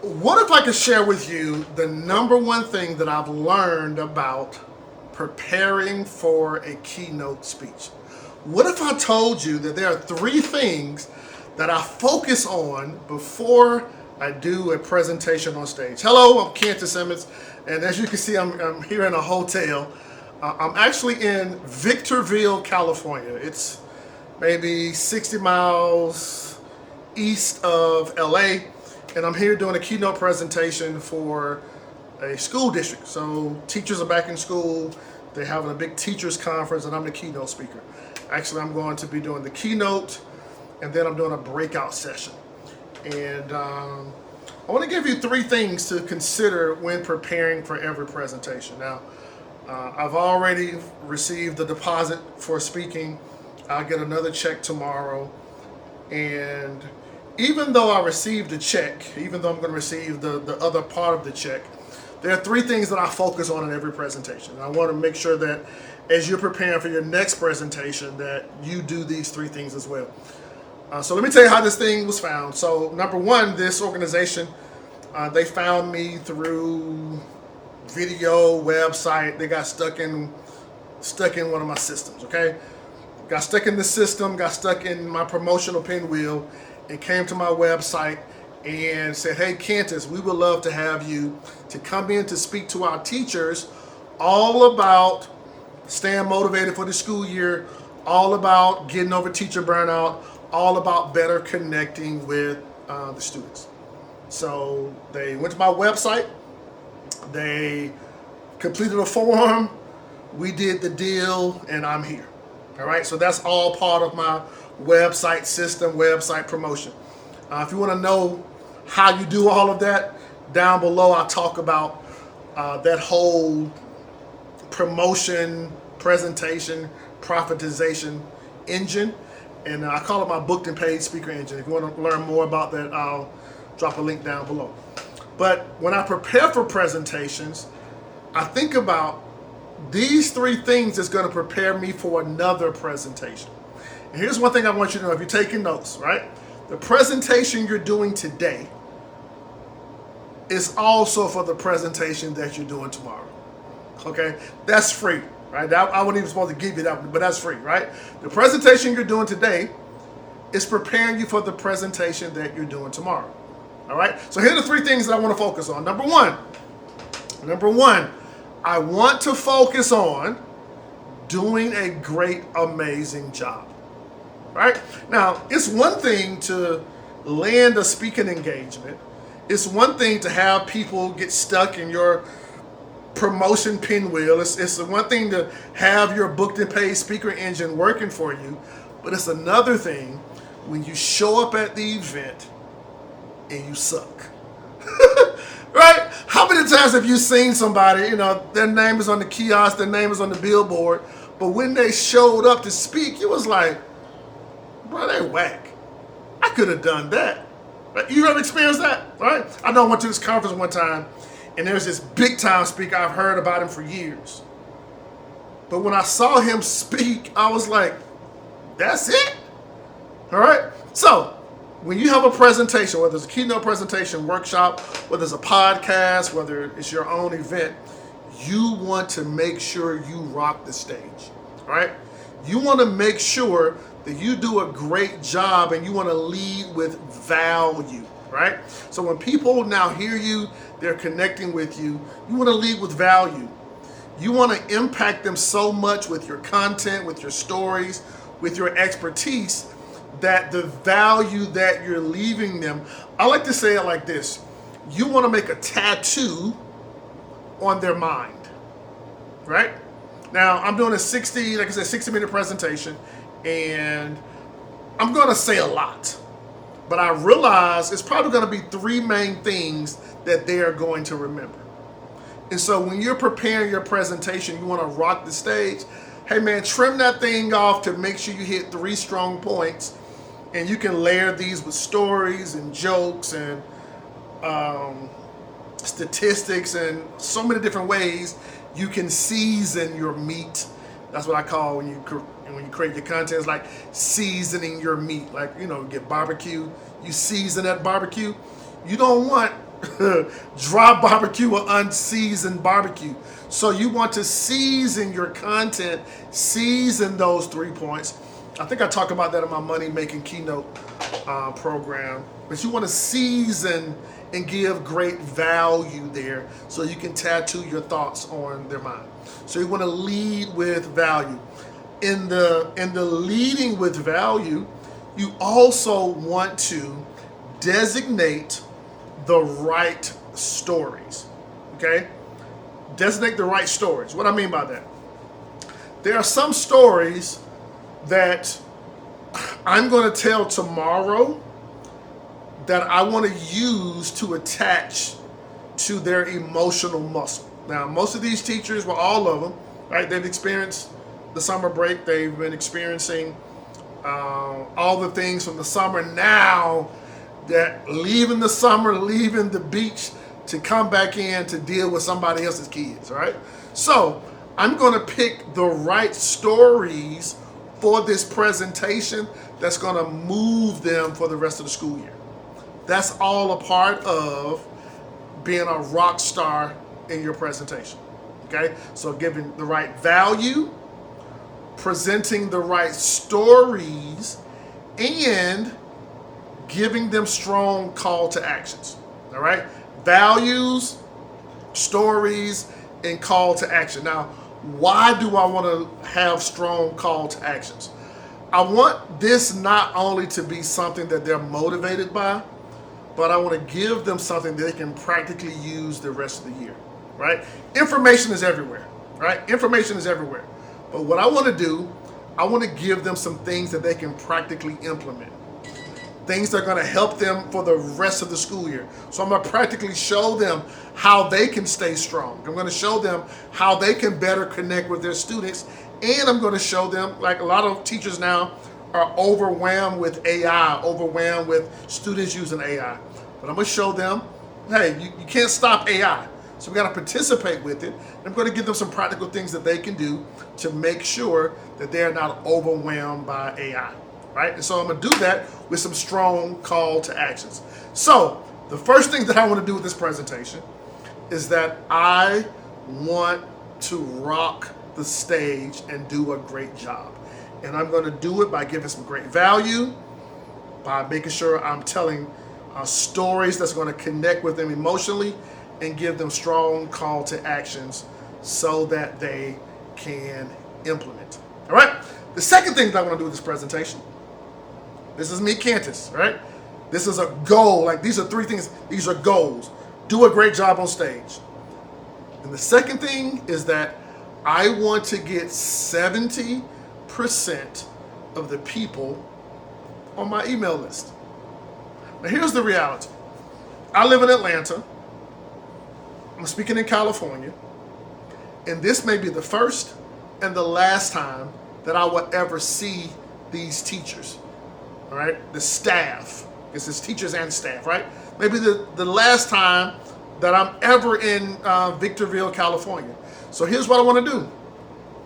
What if I could share with you the number one thing that I've learned about preparing for a keynote speech? What if I told you that there are three things that I focus on before I do a presentation on stage? Hello, I'm Kent Simmons, and as you can see, I'm here in a hotel. I'm actually in Victorville, California. It's maybe 60 miles east of LA, and I'm here doing a keynote presentation for a school district. So teachers are back in school. They're having a big teachers conference, and I'm the keynote speaker. Actually, I'm going to be doing the keynote, and then I'm doing a breakout session. And I want to give you three things to consider when preparing for every presentation. Now, I've already received the deposit for speaking. I'll get another check tomorrow. And even though I received the check, even though I'm going to receive the other part of the check, there are three things that I focus on in every presentation. And I want to make sure that as you're preparing for your next presentation that you do these three things as well. So let me tell you how this thing was found. So number one, this organization, they found me through video, website. They got stuck in one of my systems, okay? Got stuck in the system, got stuck in my promotional pinwheel, and came to my website and said, hey, Cantus, we would love to have you to come in to speak to our teachers all about staying motivated for the school year, all about getting over teacher burnout, all about better connecting with the students. So they went to my website, they completed a form, we did the deal, and I'm here. All right, so that's all part of my website system, website promotion. If you want to know how you do all of that, down below I talk about that whole promotion, presentation, profitization engine, and I call it my booked and paid speaker engine. If you want to learn more about that, I'll drop a link down below. But when I prepare for presentations, I think about these three things that's going to prepare me for another presentation. And here's one thing I want you to know if you're taking notes, right? The presentation you're doing today is also for the presentation that you're doing tomorrow. Okay? That's free, right? I wasn't even supposed to give you that, but that's free, right? The presentation you're doing today is preparing you for the presentation that you're doing tomorrow. All right? So here are the three things that I want to focus on. Number one, I want to focus on doing a great, amazing job. Right? Now, it's one thing to land a speaking engagement. It's one thing to have people get stuck in your promotion pinwheel. It's one thing to have your booked and paid speaker engine working for you. But it's another thing when you show up at the event and you suck. Right? How many times have you seen somebody, their name is on the kiosk, their name is on the billboard, but when they showed up to speak, it was like, bro, they whack. I could have done that. Right? You ever experienced that? Right? I know I went to this conference one time, and there's this big time speaker. I've heard about him for years. But when I saw him speak, I was like, that's it? All right? So, when you have a presentation, whether it's a keynote presentation, workshop, whether it's a podcast, whether it's your own event, you want to make sure you rock the stage, right? You want to make sure that you do a great job and you want to lead with value, right? So when people now hear you, they're connecting with you, you want to lead with value. You want to impact them so much with your content, with your stories, with your expertise, that the value that you're leaving them, I like to say it like this: you want to make a tattoo on their mind, right? Now, I'm doing a 60-minute presentation, and I'm going to say a lot, but I realize it's probably going to be three main things that they are going to remember. And so when you're preparing your presentation, you want to rock the stage, hey man, trim that thing off to make sure you hit three strong points. And you can layer these with stories and jokes and statistics and so many different ways you can season your meat. That's what I call when you create your content. It's like seasoning your meat. Like, get barbecue. You season that barbecue. You don't want dry barbecue or unseasoned barbecue. So you want to season your content, season those 3 points. I think I talk about that in my money making keynote program. But you want to season and give great value there so you can tattoo your thoughts on their mind. So you want to lead with value. In the leading with value, you also want to designate the right stories. Okay? Designate the right stories. What I mean by that? There are some stories that I'm going to tell tomorrow that I want to use to attach to their emotional muscle. Now, most of these teachers, well, all of them, right? They've experienced the summer break. They've been experiencing all the things from the summer. Now that leaving the summer, leaving the beach to come back in to deal with somebody else's kids, right? So I'm going to pick the right stories for this presentation that's going to move them for the rest of the school year. That's all a part of being a rock star in your presentation. Okay? So giving the right value, presenting the right stories, and giving them strong call to actions. All right? Values, stories, and call to action. Now, why do I want to have strong call to actions? I want this not only to be something that they're motivated by, but I want to give them something that they can practically use the rest of the year, right? Information is everywhere, right? Information is everywhere. But what I want to do, I want to give them some things that they can practically implement. Things that are going to help them for the rest of the school year. So I'm going to practically show them how they can stay strong. I'm going to show them how they can better connect with their students. And I'm going to show them, like a lot of teachers now are overwhelmed with AI, overwhelmed with students using AI. But I'm going to show them, hey, you can't stop AI. So we got to participate with it. I'm going to give them some practical things that they can do to make sure that they're not overwhelmed by AI. Right? And so I'm going to do that with some strong call to actions. So the first thing that I want to do with this presentation is that I want to rock the stage and do a great job. And I'm going to do it by giving some great value, by making sure I'm telling stories that's going to connect with them emotionally and give them strong call to actions so that they can implement. All right? The second thing that I want to do with this presentation, this is me, Cantus, right? This is a goal. Like, these are 3 things. These are goals. Do a great job on stage. And the second thing is that I want to get 70% of the people on my email list. Now, here's the reality. I live in Atlanta. I'm speaking in California. And this may be the first and the last time that I will ever see these teachers. All right, the staff. This is teachers and staff, right? Maybe the last time that I'm ever in Victorville, California. So here's what I want to do.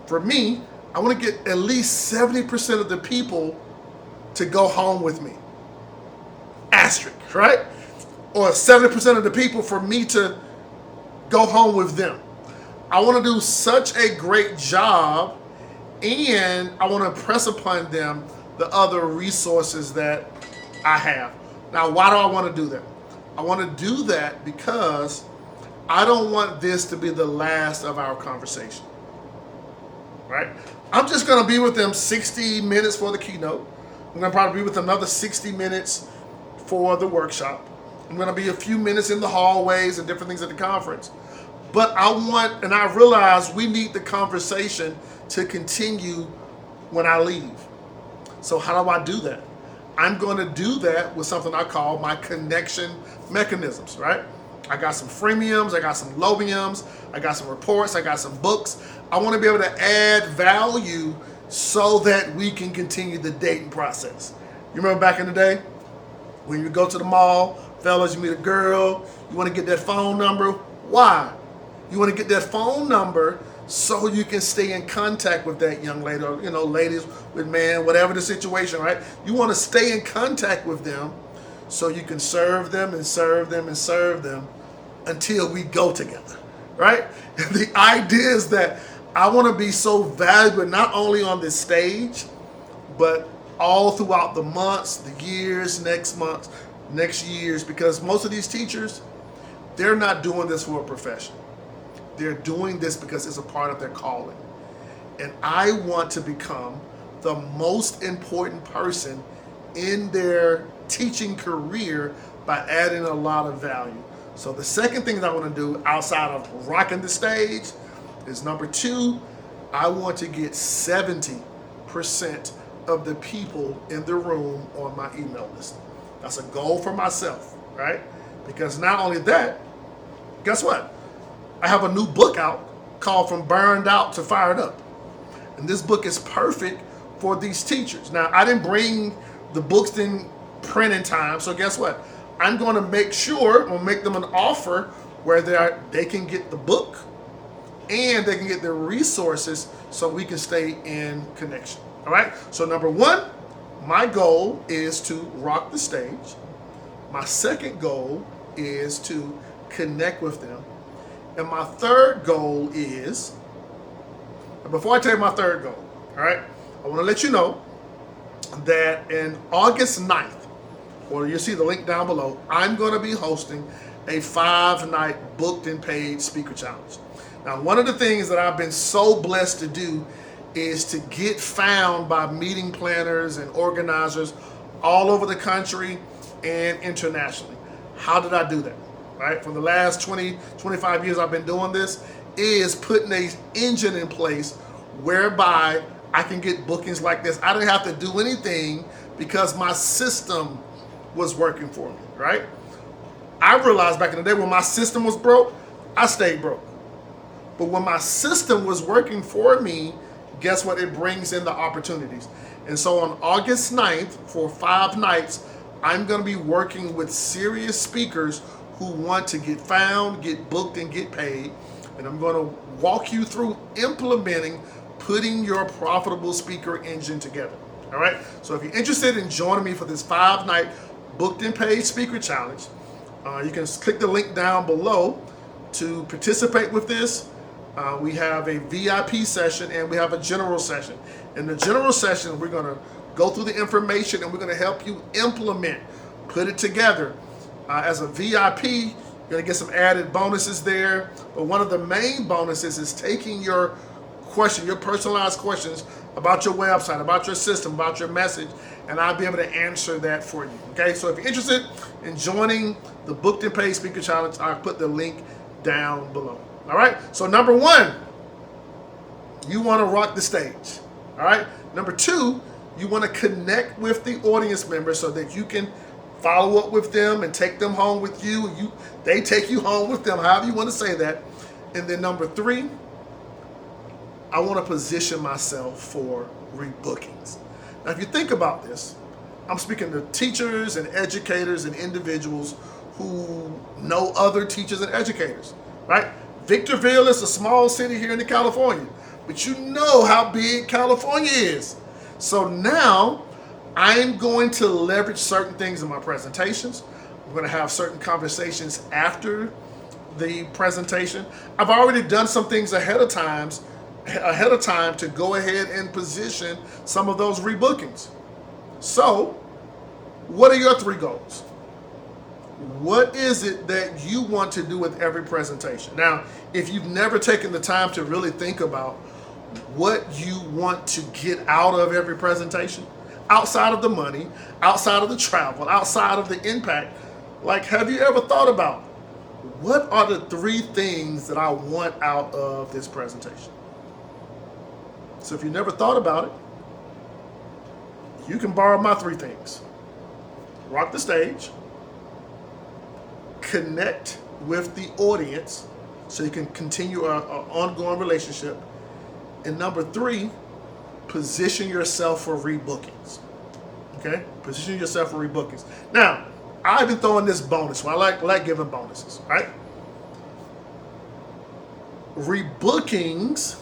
For me, I want to get at least 70% of the people to go home with me. Asterisk, right? Or 70% of the people for me to go home with them. I want to do such a great job, and I want to impress upon them the other resources that I have. Now, why do I want to do that? I want to do that because I don't want this to be the last of our conversation, right? I'm just going to be with them 60 minutes for the keynote. I'm going to probably be with them another 60 minutes for the workshop. I'm going to be a few minutes in the hallways and different things at the conference. But I want, and I realize we need the conversation to continue when I leave. So how do I do that? I'm going to do that with something I call my connection mechanisms, right? I got some freemiums, I got some loviums, I got some reports, I got some books. I want to be able to add value so that we can continue the dating process. You remember back in the day when you go to the mall, fellas, you meet a girl, you want to get that phone number. Why? You want to get that phone number so you can stay in contact with that young lady, or ladies with man, whatever the situation, right? You want to stay in contact with them so you can serve them and serve them and serve them until we go together, right? The idea is that I want to be so valuable not only on this stage, but all throughout the months, the years, next years, because most of these teachers, they're not doing this for a profession. They're doing this because it's a part of their calling. And I want to become the most important person in their teaching career by adding a lot of value. So the second thing that I want to do outside of rocking the stage is number 2, I want to get 70% of the people in the room on my email list. That's a goal for myself, right? Because not only that, guess what? I have a new book out called From Burned Out to Fired Up. And this book is perfect for these teachers. Now, I didn't bring the books in print in time, so guess what? I'm going to make sure, I'll make them an offer where they can get the book and they can get their resources so we can stay in connection. All right? So number 1, my goal is to rock the stage. My second goal is to connect with them. And my third goal is, before I tell you my third goal, all right, I want to let you know that in August 9th, or you'll see the link down below, I'm going to be hosting a 5-night booked and paid speaker challenge. Now, one of the things that I've been so blessed to do is to get found by meeting planners and organizers all over the country and internationally. How did I do that? Right? For the last 20, 25 years I've been doing this, is putting an engine in place whereby I can get bookings like this. I didn't have to do anything because my system was working for me, right? I realized back in the day when my system was broke, I stayed broke. But when my system was working for me, guess what? It brings in the opportunities. And so on August 9th, for 5 nights, I'm going to be working with serious speakers who want to get found, get booked, and get paid. And I'm going to walk you through implementing, putting your profitable speaker engine together. All right? So if you're interested in joining me for this 5-night booked and paid speaker challenge, you can click the link down below to participate with this. We have a VIP session and we have a general session. In the general session, we're going to go through the information and we're going to help you implement, put it together. As a VIP, you're going to get some added bonuses there. But one of the main bonuses is taking your question, your personalized questions about your website, about your system, about your message, and I'll be able to answer that for you. Okay, so if you're interested in joining the Booked and Paid Speaker Challenge, I'll put the link down below. All right, so number 1, you want to rock the stage. All right, number 2, you want to connect with the audience members so that you can follow up with them and take them home with you. They take you home with them, however you want to say that. And then number 3, I want to position myself for rebookings. Now, if you think about this, I'm speaking to teachers and educators and individuals who know other teachers and educators, right? Victorville is a small city here in California, but you know how big California is. So now I'm going to leverage certain things in my presentations. I'm going to have certain conversations after the presentation. I've already done some things ahead of time to go ahead and position some of those rebookings. So, what are your 3 goals? What is it that you want to do with every presentation? Now, if you've never taken the time to really think about what you want to get out of every presentation, outside of the money, outside of the travel, outside of the impact, like, have you ever thought about what are the 3 things that I want out of this presentation? So if you never thought about it, you can borrow my 3 things. Rock the stage, connect with the audience so you can continue an ongoing relationship, and number 3, position yourself for rebookings. Okay? Position yourself for rebookings. Now, I've been throwing this bonus. Well, I like giving bonuses, right? Rebookings,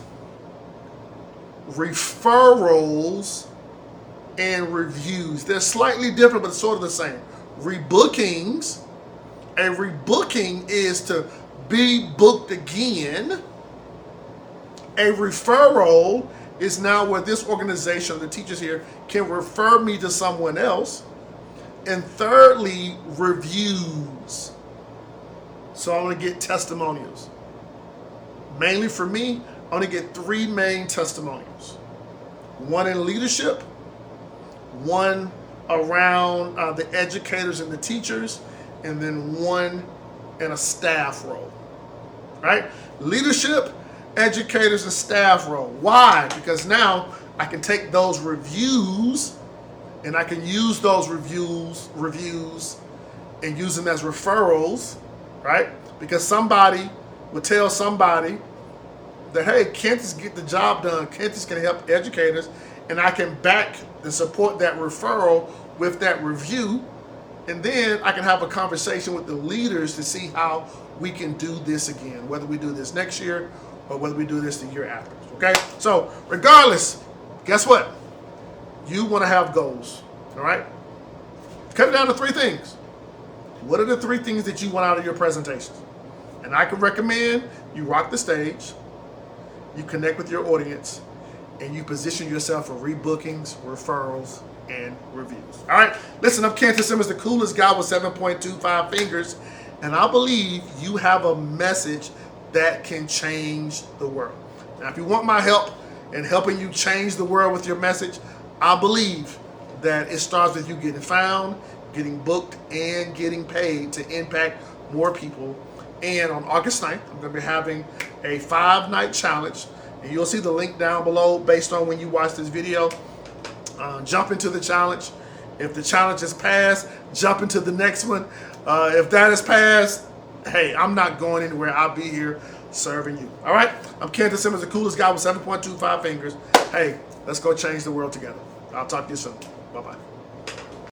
referrals, and reviews. They're slightly different, but sort of the same. rebookings. A rebooking is to be booked again. A referral is now where this organization, the teachers here, can refer me to someone else. And thirdly, reviews. So I want to get testimonials. Mainly for me, I want to get 3 main testimonials. One in leadership, one around the educators and the teachers, and then one in a staff role. Right? Leadership, educators, and staff role. Why? Because now I can take those reviews and I can use those reviews and use them as referrals, right? Because somebody would tell somebody that, hey, Kenti's get the job done. Kenti's can help educators, and I can back and support that referral with that review. And then I can have a conversation with the leaders to see how we can do this again, whether we do this next year or whether we do this the year after, okay? So regardless, guess what? You want to have goals, all right? Cut it down to 3 things. What are the 3 things that you want out of your presentations? And I can recommend you rock the stage, you connect with your audience, and you position yourself for rebookings, referrals, and reviews. All right, listen, I'm Cantor Simmons, the coolest guy with 7.25 fingers, and I believe you have a message that can change the world. Now, if you want my help in helping you change the world with your message, I believe that it starts with you getting found, getting booked, and getting paid to impact more people. And on August 9th, I'm going to be having a 5-night challenge. And you'll see the link down below based on when you watch this video. Jump into the challenge. If the challenge is passed, jump into the next one. If that is passed, hey, I'm not going anywhere. I'll be here serving you. All right? I'm Cantor Simmons, the coolest guy with 7.25 fingers. Hey, let's go change the world together. I'll talk to you soon. Bye-bye.